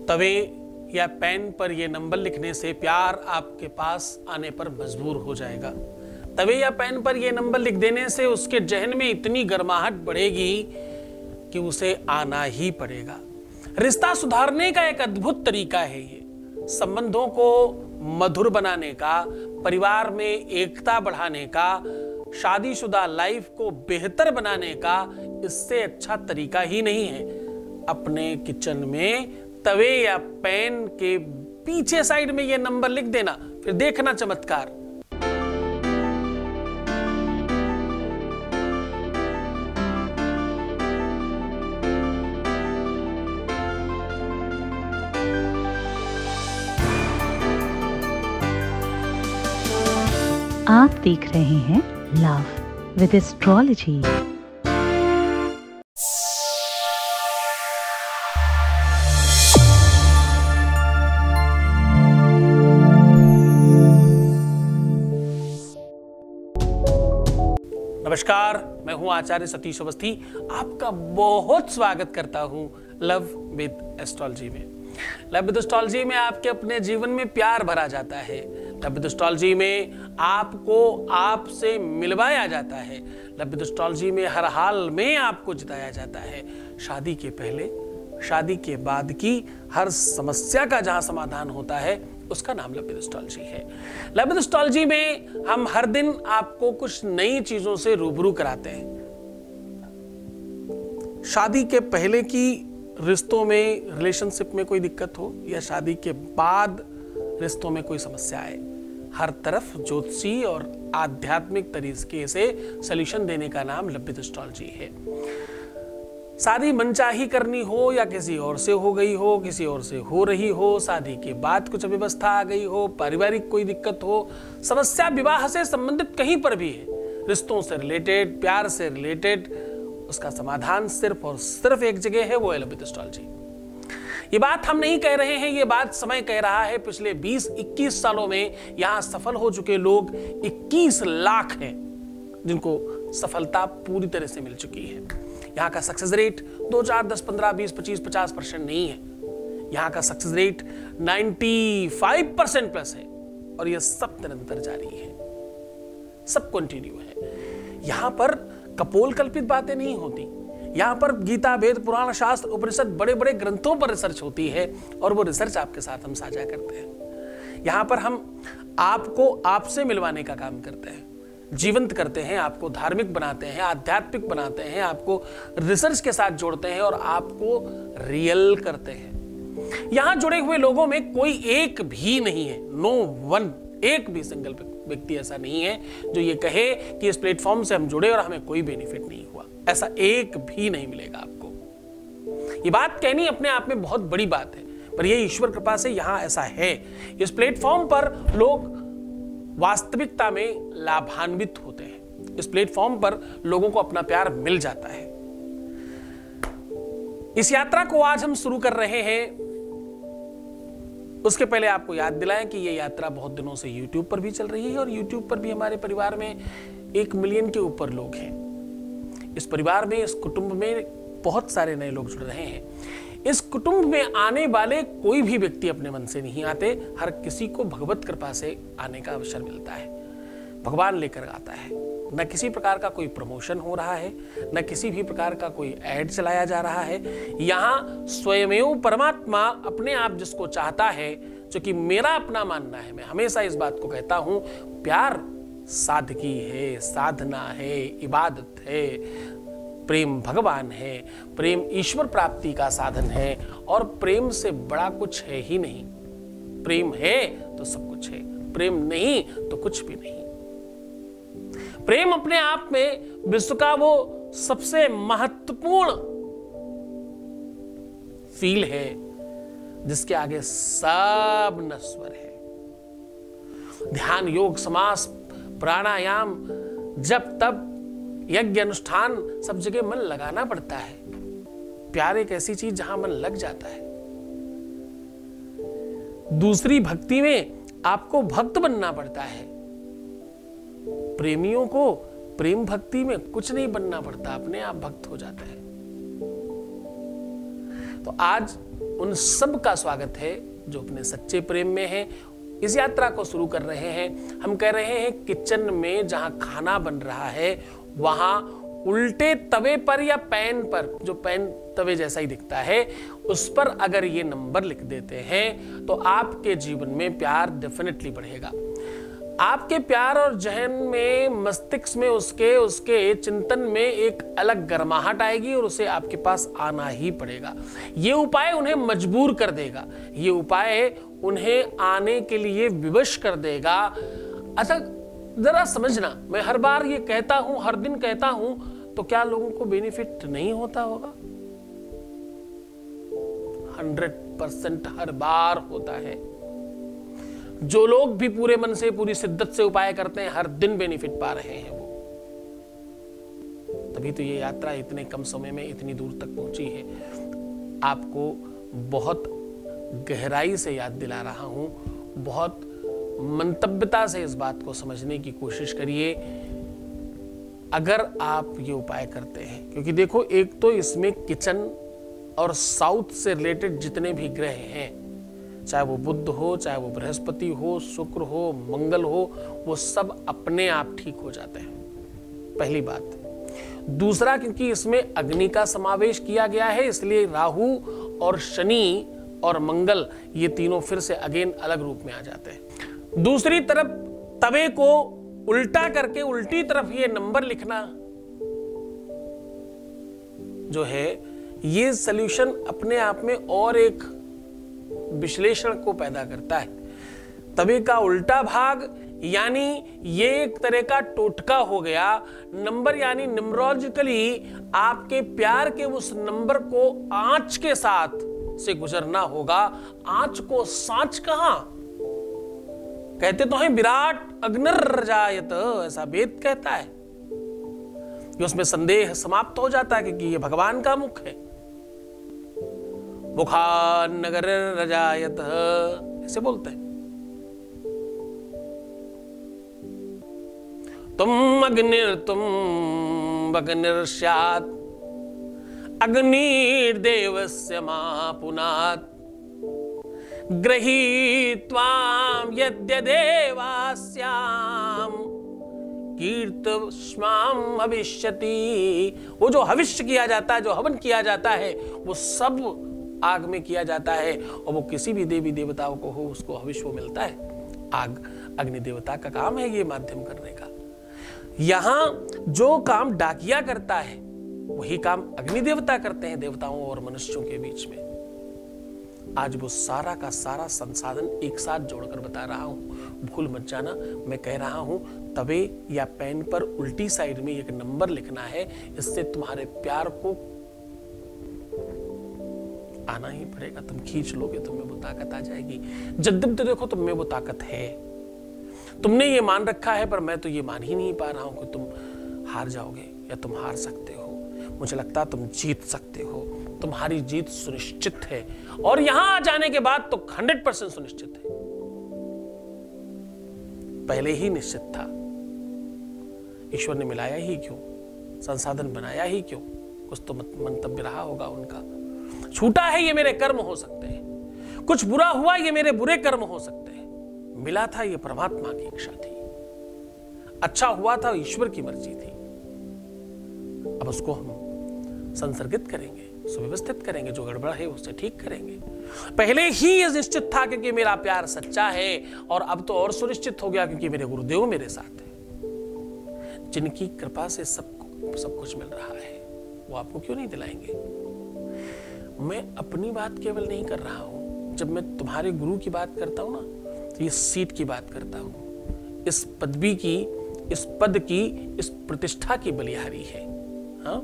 तवे या पेन पर यह नंबर लिखने से प्यार आपके पास आने पर मजबूर हो जाएगा। तवे या पेन पर यह नंबर लिख देने से उसके जहन में इतनी गर्माहट बढ़ेगी कि उसे आना ही पड़ेगा। रिश्ता सुधारने का एक अद्भुत तरीका है ये। संबंधों को मधुर बनाने का, परिवार में एकता बढ़ाने का, शादीशुदा लाइफ को बेहतर बनाने का इससे अच्छा तरीका ही नहीं है। अपने किचन में तवे या पेन के पीछे साइड में यह नंबर लिख देना, फिर देखना चमत्कार। आप देख रहे हैं लव विद एस्ट्रोलॉजी। नमस्कार, मैं हूं आचार्य सतीश अवस्थी। आपका बहुत स्वागत करता हूं लव विद एस्ट्रोलॉजी में। लव विद एस्ट्रोलॉजी में आपके अपने जीवन में प्यार भरा जाता है। लव विद एस्ट्रोलॉजी में आपको आपसे मिलवाया जाता है। लव विद एस्ट्रोलॉजी में हर हाल में आपको जिताया जाता है। शादी के पहले, शादी के बाद की हर समस्या का जहां समाधान होता है उसका नाम लव विद एस्ट्रोलॉजी है। लव विद एस्ट्रोलॉजी में हम हर दिन आपको कुछ नई चीजों से रूबरू कराते हैं। शादी के पहले की रिश्तों में, रिलेशनशिप में कोई दिक्कत हो या शादी के बाद रिश्तों में कोई समस्या आए, हर तरफ ज्योतिषी और आध्यात्मिक तरीके से सॉल्यूशन देने का नाम लव विद एस्ट्रोलॉजी है। शादी मनचाही करनी हो या किसी और से हो गई हो, किसी और से हो रही हो, शादी के बाद कुछ अव्यवस्था आ गई हो, पारिवारिक कोई दिक्कत हो, समस्या विवाह से संबंधित कहीं पर भी है, रिश्तों से रिलेटेड, प्यार से रिलेटेड, उसका समाधान सिर्फ और सिर्फ एक जगह है, वो है लव विद एस्ट्रोलॉजी। ये बात हम नहीं कह रहे हैं, ये बात समय कह रहा है। पिछले 20-21 सालों में यहां सफल हो चुके लोग 21 लाख हैं जिनको सफलता पूरी तरह से मिल चुकी है। यहाँ का सक्सेस रेट 2, 4, 10, 15, 20, 25, 50% नहीं है। यहाँ का सक्सेस रेट 95% प्लस है और यह सब निरंतर जारी है, सब कंटिन्यू है। यहाँ पर कपोल कल्पित बातें नहीं होती। यहाँ पर गीता, वेद, पुराण, शास्त्र, उपनिषद, बड़े बड़े ग्रंथों पर रिसर्च होती है और वो रिसर्च आपके साथ हम साझा करते हैं। यहाँ पर हम आपको आपसे मिलवाने का काम करते हैं, जीवंत करते हैं, आपको धार्मिक बनाते हैं, आध्यात्मिक बनाते हैं, आपको रिसर्च के साथ जोड़ते हैं और आपको रियल करते हैं। यहाँ जुड़े हुए लोगों में कोई एक भी नहीं है, नो वन, एक भी सिंगल व्यक्ति ऐसा नहीं है जो ये कहे कि इस प्लेटफॉर्म से हम जुड़े और हमें कोई बेनिफिट नहीं हुआ। ऐसा एक भी नहीं मिलेगा आपको। ये बात कहनी अपने आप में बहुत बड़ी बात है, पर यह ईश्वर कृपा से यहां ऐसा है। इस प्लेटफॉर्म पर लोग वास्तविकता में लाभान्वित होते हैं। इस प्लेटफॉर्म पर लोगों को अपना प्यार मिल जाता है। इस यात्रा को आज हम शुरू कर रहे हैं। उसके पहले आपको याद दिलाएं कि यह यात्रा बहुत दिनों से YouTube पर भी चल रही है और YouTube पर भी हमारे परिवार में 1 मिलियन के ऊपर लोग हैं। इस परिवार में, इस कुटुंब में बहुत सारे नए लोग जुड़ रहे हैं। इस कुटुंब में आने वाले कोई भी व्यक्ति अपने मन से नहीं आते, हर किसी को भगवत कृपा से आने का अवसर मिलता है। भगवान लेकर आता है। न किसी प्रकार का कोई प्रमोशन हो रहा है, न किसी भी प्रकार का कोई ऐड चलाया जा रहा है। यहाँ स्वयमेव परमात्मा अपने आप जिसको चाहता है, जो कि मेरा अपना मानना है, मैं हमेशा इस बात को कहता हूं, प्यार सादगी है, साधना है, इबादत है, प्रेम भगवान है, प्रेम ईश्वर प्राप्ति का साधन है और प्रेम से बड़ा कुछ है ही नहीं। प्रेम है तो सब कुछ है, प्रेम नहीं तो कुछ भी नहीं। प्रेम अपने आप में विश्व का वो सबसे महत्वपूर्ण फील है जिसके आगे सब नश्वर है। ध्यान, योग, समास, प्राणायाम, जब तब, यज्ञ, अनुष्ठान, सब जगह मन लगाना पड़ता है। प्यार एक ऐसी चीज जहां मन लग जाता है। दूसरी भक्ति में आपको भक्त बनना पड़ता है। प्रेमियों को प्रेम भक्ति में कुछ नहीं बनना पड़ता, अपने आप भक्त हो जाता है। तो आज उन सब का स्वागत है जो अपने सच्चे प्रेम में हैं। इस यात्रा को शुरू कर रहे हैं। हम कह रहे हैं किचन में जहां खाना बन रहा है वहां उल्टे तवे पर या पैन पर, जो पैन तवे जैसा ही दिखता है, उस पर अगर ये नंबर लिख देते हैं तो आपके जीवन में प्यार डेफिनेटली बढ़ेगा। आपके प्यार और जहन में, मस्तिष्क में उसके चिंतन में एक अलग गर्माहट आएगी और उसे आपके पास आना ही पड़ेगा। ये उपाय उन्हें मजबूर कर देगा, ये उपाय उन्हें आने के लिए विवश कर देगा। अच्छा जरा समझना, मैं हर बार ये कहता हूं, हर दिन कहता हूं, तो क्या लोगों को बेनिफिट नहीं होता होगा? 100% हर बार होता है। जो लोग भी पूरे मन से, पूरी शिद्दत से उपाय करते हैं, हर दिन बेनिफिट पा रहे हैं वो। तभी तो ये यात्रा इतने कम समय में इतनी दूर तक पहुंची है। आपको बहुत गहराई से याद दिला रहा हूं, बहुत मंतव्यता से इस बात को समझने की कोशिश करिए अगर आप ये उपाय करते हैं। क्योंकि देखो, एक तो इसमें किचन और साउथ से रिलेटेड जितने भी ग्रह हैं, चाहे वो बुध हो, चाहे वो बृहस्पति हो, शुक्र हो, मंगल हो, वो सब अपने आप ठीक हो जाते हैं, पहली बात। दूसरा, क्योंकि इसमें अग्नि का समावेश किया गया है, इसलिए राहु और शनि और मंगल ये तीनों फिर से अगेन अलग रूप में आ जाते हैं। दूसरी तरफ तवे को उल्टा करके उल्टी तरफ ये नंबर लिखना जो है, ये सॉल्यूशन अपने आप में और एक विश्लेषण को पैदा करता है। तवे का उल्टा भाग यानी ये एक तरह का टोटका हो गया। नंबर यानी न्यूमरोलॉजिकली आपके प्यार के उस नंबर को आंच के साथ से गुजरना होगा। आंच को सांच कहां कहते तो हैं, विराट अग्निर्जायत, ऐसा वेद कहता है। उसमें संदेह समाप्त हो जाता है क्योंकि ये भगवान का मुख है। मुखान नगर रजायत ऐसे बोलते हैं। तुम अग्निर्स्यात् अग्निर्देवस्य मापुनात् गृहीत्वां यद्यदेवास्याम कीर्तस्माम भविष्यति। वो जो हविष्य किया जाता है, जो हवन किया जाता है, वो सब आग में किया जाता है और वो किसी भी देवी देवताओं को हो उसको हविष्य वो मिलता है। आग अग्नि देवता का काम है ये माध्यम करने का। यहां जो काम डाकिया करता है वही काम अग्नि देवता करते हैं देवताओं और मनुष्यों के बीच में। आज वो सारा का सारा संसाधन एक साथ जोड़कर बता रहा हूं, भूल मत जाना। मैं कह रहा हूं तवे या पेन पर उल्टी साइड में एक नंबर लिखना है। इससे तुम्हारे प्यार को आना ही पड़ेगा। तुम खींच लोगे, तुम में वो ताकत आ जाएगी। जद्दम तो देखो तुम में वो ताकत है। तुमने ये मान रखा है, पर मैं तो ये मान ही नहीं पा रहा हूं कि तुम हार जाओगे या तुम हार सकते हो। मुझे लगता है तुम जीत सकते हो। तुम्हारी जीत सुनिश्चित है और यहां आ जाने के बाद तो 100% सुनिश्चित है। पहले ही निश्चित था। ईश्वर ने मिलाया ही क्यों, संसाधन बनाया ही क्यों? कुछ तो मंतव्य रहा होगा उनका। छूटा है ये मेरे कर्म हो सकते हैं, कुछ बुरा हुआ ये मेरे बुरे कर्म हो सकते हैं, मिला था ये परमात्मा की इच्छा थी, अच्छा हुआ था ईश्वर की मर्जी थी। अब उसको हम संसर्गित करेंगे, सुव्यवस्थित करेंगे, जो गड़बड़ है उससे ठीक करेंगे। पहले ही ये निश्चित था क्योंकि मेरा प्यार सच्चा है, और अब तो और सुनिश्चित हो गया क्योंकि मेरे गुरुदेव मेरे साथ है, जिनकी कृपा से सब कुछ मिल रहा है। वो आपको क्यों नहीं दिलाएंगे? मैं अपनी बात केवल नहीं कर रहा हूं। जब मैं तुम्हारे गुरु की बात करता हूं ना, तो ये सीट की बात करता हूं, इस पदवी की, इस पद की, इस प्रतिष्ठा की बलिहारी है। हाँ?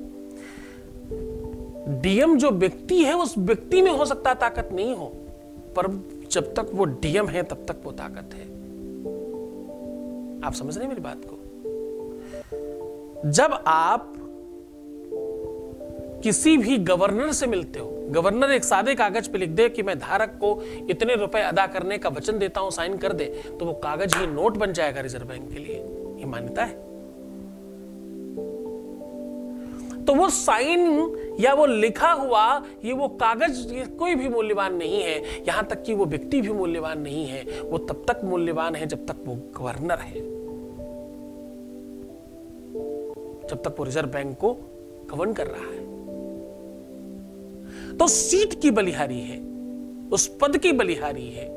डीएम जो व्यक्ति है उस व्यक्ति में हो सकता ताकत नहीं हो, पर जब तक वो डीएम है तब तक वो ताकत है। आप समझ रहे हैं मेरी बात को? जब आप किसी भी गवर्नर से मिलते हो, गवर्नर एक सादे कागज पे लिख दे कि मैं धारक को इतने रुपए अदा करने का वचन देता हूं, साइन कर दे, तो वो कागज ही नोट बन जाएगा रिजर्व बैंक के लिए। ये मान्यता है। तो वो साइन या वो लिखा हुआ ये वो कागज ये कोई भी मूल्यवान नहीं है। यहां तक कि वो व्यक्ति भी मूल्यवान नहीं है। वो तब तक मूल्यवान है जब तक वो गवर्नर है, जब तक वो रिजर्व बैंक को गवर्न कर रहा है। तो सीट की बलिहारी है, उस पद की बलिहारी है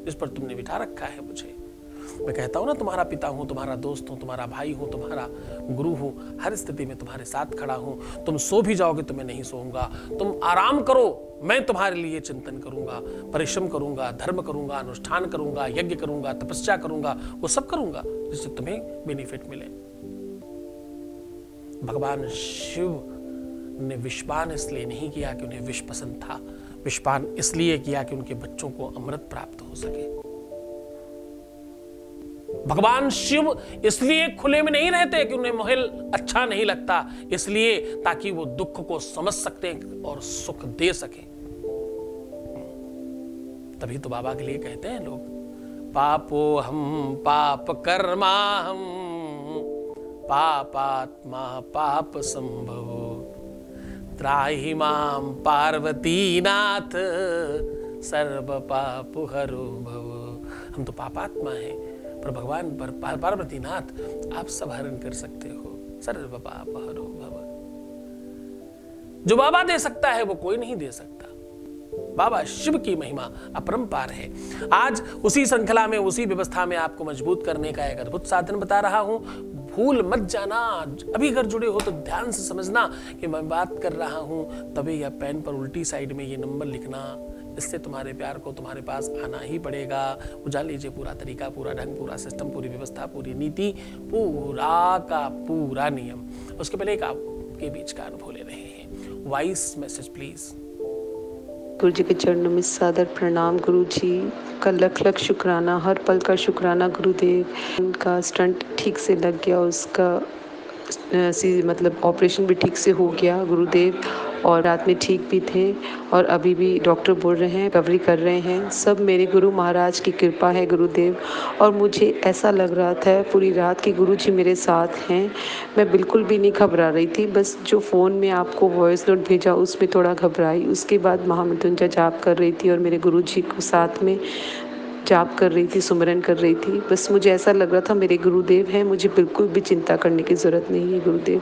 जिस पर तुमने बिठा रखा है मुझे। मैं कहता हूं ना, तुम्हारा पिता हूं, तुम्हारा दोस्त हूं, तुम्हारा भाई हूं, तुम्हारा गुरु हूं, हर स्थिति में तुम्हारे साथ खड़ा हूं। तुम सो भी जाओगे तो मैं नहीं सोऊंगा, तुम आराम करो मैं तुम्हारे लिए चिंतन करूंगा, परिश्रम करूंगा, धर्म करूंगा, अनुष्ठान करूंगा, यज्ञ करूंगा, तपस्या करूंगा, वो सब करूंगा जिससे तुम्हें बेनिफिट मिले। भगवान शिव ने विषपान इसलिए नहीं किया कि उन्हें विष पसंद था, विषपान इसलिए किया कि उनके बच्चों को अमृत प्राप्त हो सके। भगवान शिव इसलिए खुले में नहीं रहते कि उन्हें महल अच्छा नहीं लगता, इसलिए ताकि वो दुख को समझ सकते और सुख दे सके। तभी तो बाबा के लिए कहते हैं लोग, पापो हम पाप कर्मा हम पापात्मा पाप संभव त्राहि माम पार्वती नाथ सर्व पाप हरो भव। हम तो पापात्मा हैं, पर भगवान पर पार्वती नाथ आप सब हरण कर सकते हो, सर्व पाप हरो भव। जो बाबा दे सकता है वो कोई नहीं दे सकता। बाबा शिव की महिमा अपरंपार है। आज उसी श्रृंखला में, उसी व्यवस्था में आपको मजबूत करने का एक अद्भुत साधन बता रहा हूं। भूल मत जाना, अभी अगर जुड़े हो तो ध्यान से समझना कि मैं बात कर रहा हूं तभी या पेन पर उल्टी साइड में ये नंबर लिखना, इससे तुम्हारे प्यार को तुम्हारे पास आना ही पड़ेगा। जान लीजिए पूरा तरीका, पूरा ढंग, पूरा सिस्टम, पूरी व्यवस्था, पूरी नीति, पूरा का पूरा नियम। उसके पहले एक आपके बीच का अनुभव ले रहे हैं। Voice message please. गुरु जी के चरणों में सादर प्रणाम। गुरु जी का लख लख शुक्राना, हर पल का शुक्राना गुरुदेव। उनका स्टंट ठीक से लग गया, उसका मतलब ऑपरेशन भी ठीक से हो गया गुरुदेव, और रात में ठीक भी थे और अभी भी डॉक्टर बोल रहे हैं रिकवरी कर रहे हैं। सब मेरे गुरु महाराज की कृपा है गुरुदेव। और मुझे ऐसा लग रहा था पूरी रात कि गुरु जी मेरे साथ हैं। मैं बिल्कुल भी नहीं घबरा रही थी, बस जो फ़ोन में आपको वॉइस नोट भेजा उसमें थोड़ा घबराई। उसके बाद महामृत्युंजय जाप कर रही थी और मेरे गुरु जी को साथ में जाप कर रही थी, सुमरन कर रही थी। बस मुझे ऐसा लग रहा था मेरे गुरुदेव हैं, मुझे बिल्कुल भी चिंता करने की ज़रूरत नहीं है गुरुदेव।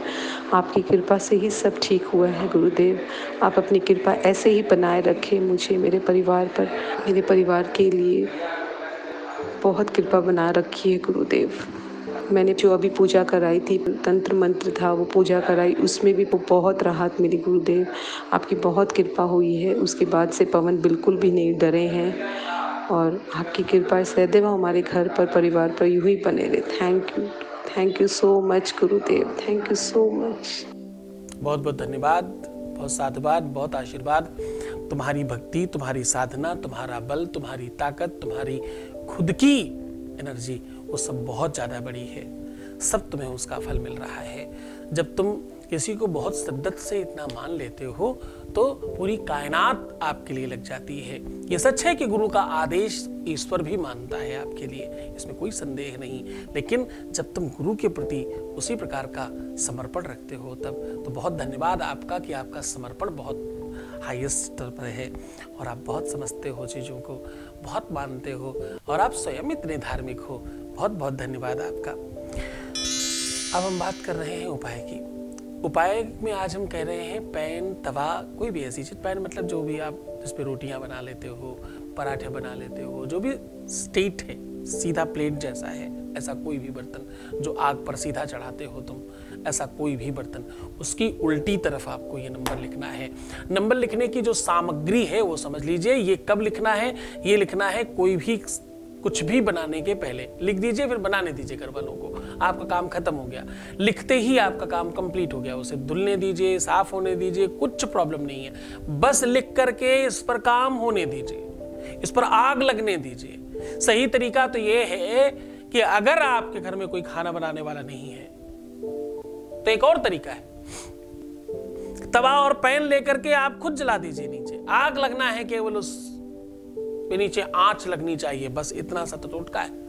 आपकी कृपा से ही सब ठीक हुआ है गुरुदेव। आप अपनी कृपा ऐसे ही बनाए रखें मुझे, मेरे परिवार पर, मेरे परिवार के लिए बहुत कृपा बना रखी है गुरुदेव। मैंने जो अभी पूजा कराई थी, तंत्र मंत्र था, वो पूजा कराई, उसमें भी बहुत राहत मिली गुरुदेव। आपकी बहुत कृपा हुई है। उसके बाद से पवन बिल्कुल भी नहीं डरे हैं और आपकी कृपा सदैव हमारे घर पर, परिवार पर यूं ही बने रहे। Thank you so much Gurudev, thank you so much. बहुत बहुत धन्यवाद, बहुत साधुवाद, बहुत आशीर्वाद। तुम्हारी भक्ति, तुम्हारी साधना, तुम्हारा बल, तुम्हारी ताकत, तुम्हारी खुद की एनर्जी, वो सब बहुत ज़्यादा बड़ी है। सब तुम्हें उसका फल मिल रहा है। जब तुम किसी को बहुत शिद्दत से इतना मान लेते हो तो पूरी कायनात आपके लिए लग जाती है। ये सच है कि गुरु का आदेश ईश्वर भी मानता है आपके लिए, इसमें कोई संदेह नहीं। लेकिन जब तुम गुरु के प्रति उसी प्रकार का समर्पण रखते हो तब तो बहुत धन्यवाद आपका कि आपका समर्पण बहुत हाईएस्ट स्तर पर है और आप बहुत समझते हो चीज़ों को, बहुत मानते हो और आप स्वयं इतने धार्मिक हो। बहुत बहुत धन्यवाद आपका। अब हम बात कर रहे हैं उपाय की। उपाय में आज हम कह रहे हैं पैन, तवा, कोई भी ऐसी चीज, पैन मतलब जो भी आप जिस पे रोटियां बना लेते हो, पराठे बना लेते हो, जो भी स्ट्रेट है, सीधा प्लेट जैसा है, ऐसा कोई भी बर्तन जो आग पर सीधा चढ़ाते हो तुम, ऐसा कोई भी बर्तन, उसकी उल्टी तरफ आपको ये नंबर लिखना है। नंबर लिखने की जो सामग्री है वो समझ लीजिए। ये कब लिखना है? ये लिखना है कोई भी कुछ भी बनाने के पहले लिख दीजिए, फिर बनाने दीजिए घर वालों को, आपका काम खत्म हो गया। लिखते ही आपका काम कंप्लीट हो गया। उसे धुलने दीजिए, साफ होने दीजिए, कुछ प्रॉब्लम नहीं है। बस लिख करके इस पर काम होने दीजिए, इस पर आग लगने दीजिए। सही तरीका तो ये है कि अगर आपके घर में कोई खाना बनाने वाला नहीं है तो एक और तरीका है, तवा और पैन लेकर के आप खुद जला दीजिए। नीचे आग लगना है, केवल उस पे नीचे आंच लगनी चाहिए, बस इतना सा तो टोटका है।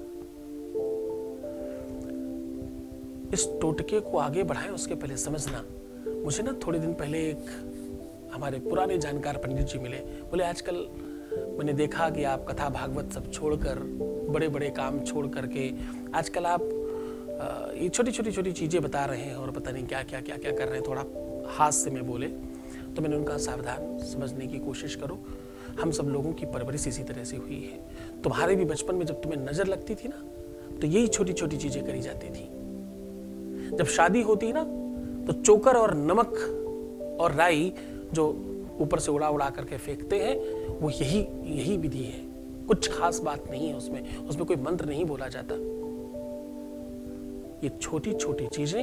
इस टोटके को आगे बढ़ाएं उसके पहले समझना, मुझे ना थोड़े दिन पहले एक हमारे पुराने जानकार पंडित जी मिले। बोले आजकल मैंने देखा कि आप कथा भागवत सब छोड़कर, बड़े बड़े काम छोड़ करके आजकल आप ये छोटी छोटी चीज़ें बता रहे हैं और पता नहीं क्या क्या क्या क्या कर रहे हैं। थोड़ा हास्य में बोले तो मैंने उनका सावधान समझने की कोशिश करो। हम सब लोगों की परवरिश इसी तरह से हुई है। तुम्हारे भी बचपन में जब तुम्हें नजर लगती थी ना, तो यही छोटी छोटी चीजें करी जाती थी। जब शादी होती ना, तो चोकर और नमक और राई जो ऊपर से उड़ा उड़ा करके फेंकते हैं, वो यही विधि है। कुछ खास बात नहीं है उसमें कोई मंत्र नहीं बोला जाता। ये छोटी छोटी चीजें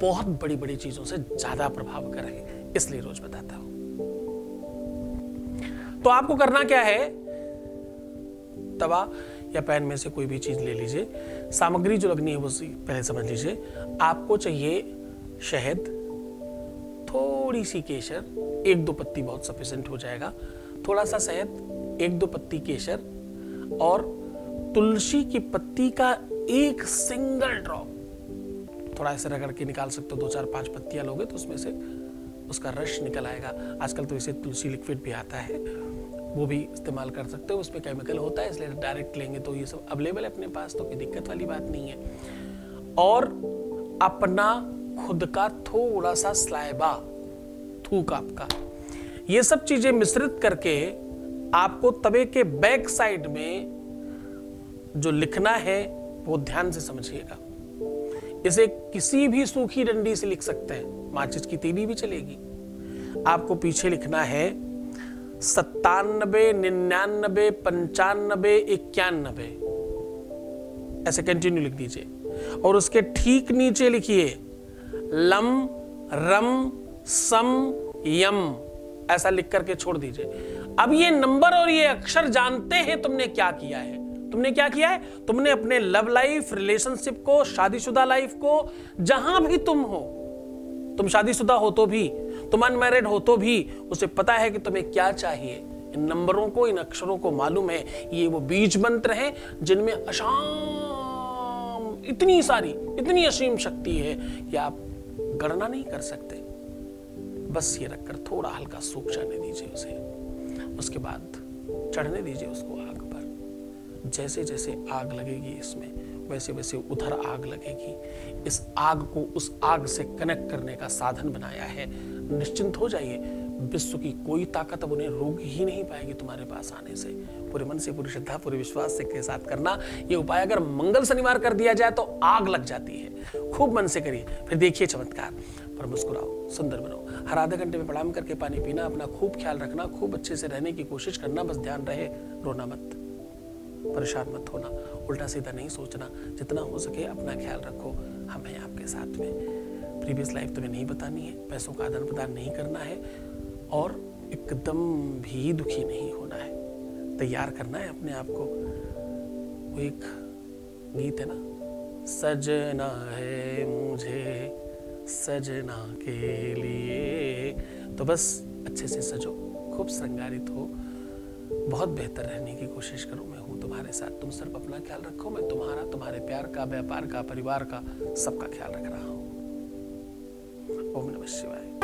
बहुत बड़ी बड़ी चीजों से ज्यादा प्रभावकर है, इसलिए रोज बताता हूं। तो आपको करना क्या है, तवा या पैन में से कोई भी चीज ले लीजिए। सामग्री जो लगनी है वो पहले समझ लीजिए। आपको चाहिए शहद, थोड़ी सी केसर, 1-2 पत्ती बहुत सफिशिएंट हो जाएगा। थोड़ा सा शहद, 1-2 पत्ती केसर और तुलसी की पत्ती का एक सिंगल ड्रॉप। थोड़ा ऐसे रगड़ के निकाल सकते हो। 2, 4, 5 पत्तियां लोगे तो उसमें से उसका रस निकल आएगा। आजकल तो इसे तुलसी लिक्विड भी आता है, वो भी इस्तेमाल कर सकते हो। उसमें केमिकल होता है, इसलिए डायरेक्ट लेंगे तो ये सब अवेलेबल है अपने पास, तो कोई दिक्कत वाली बात नहीं है। और अपना खुद का थोड़ा सा स्लाइबा, थूक आपका, ये सब चीजें मिश्रित करके आपको तवे के बैक साइड में जो लिखना है वो ध्यान से समझिएगा। इसे किसी भी सूखी डंडी से लिख सकते हैं, माचिस की तीली भी चलेगी। आपको पीछे लिखना है 97, 99, 95, 91, ऐसे कंटिन्यू लिख दीजिए। और उसके ठीक नीचे लिखिए लम रम सम यम, ऐसा लिख करके छोड़ दीजिए। अब ये नंबर और ये अक्षर जानते हैं तुमने क्या किया है। तुमने अपने लव लाइफ, रिलेशनशिप को, शादीशुदा लाइफ को, जहां भी तुम हो, तुम शादीशुदा हो तो भी, तुम अनमैरिड हो तो भी, उसे पता है कि तुम्हें क्या चाहिए। इन नंबरों को, इन अक्षरों को मालूम है। ये वो बीज मंत्र हैं जिनमें अशाम इतनी असीम शक्ति है कि आप गणना नहीं कर सकते। बस ये रखकर थोड़ा हल्का सूख जाने दीजिए उसे। उसके बाद चढ़ने दीजिए उसको आग पर। जैसे जैसे आग लगेगी इसमें, वैसे वैसे उधर आग लगेगी। इस आग को उस आग से कनेक्ट करने का साधन बनाया है। निश्चिंत हो जाइए, विश्व की कोई ताकत अब उन्हें रोक ही नहीं पाएगी तुम्हारे पास आने से। पूरे मन से, पूरी श्रद्धा, पूरे विश्वास से के साथ करना। ये उपाय अगर मंगल शनिवार कर दिया जाए तो आग लग जाती है। खूब मन से करिए, फिर देखिए चमत्कार। पर मुस्कुराओ, सुंदर बनो। हर आधे घंटे में प्रणाम करके पानी पीना, अपना खूब ख्याल रखना, खूब अच्छे से रहने की कोशिश करना। बस ध्यान रहे, रोना मत, परेशान मत होना, उल्टा सीधा नहीं सोचना। जितना हो सके अपना ख्याल रखो। हम हैं आपके साथ में। प्रीवियस लाइफ तुम्हें नहीं बतानी है, पैसों का आदान प्रदान नहीं करना है और एकदम भी दुखी नहीं होना है। तैयार करना है अपने आप को। वो एक गीत है ना, सजना है मुझे सजना के लिए। तो बस अच्छे से सजो, खूब श्रृंगारित हो, बहुत बेहतर रहने की कोशिश करो। मैं हूं तुम्हारे साथ। तुम सिर्फ अपना ख्याल रखो। मैं तुम्हारा, तुम्हारे प्यार का, व्यापार का, परिवार का, सबका ख्याल रख रहा हूं। ओम नमः शिवाय।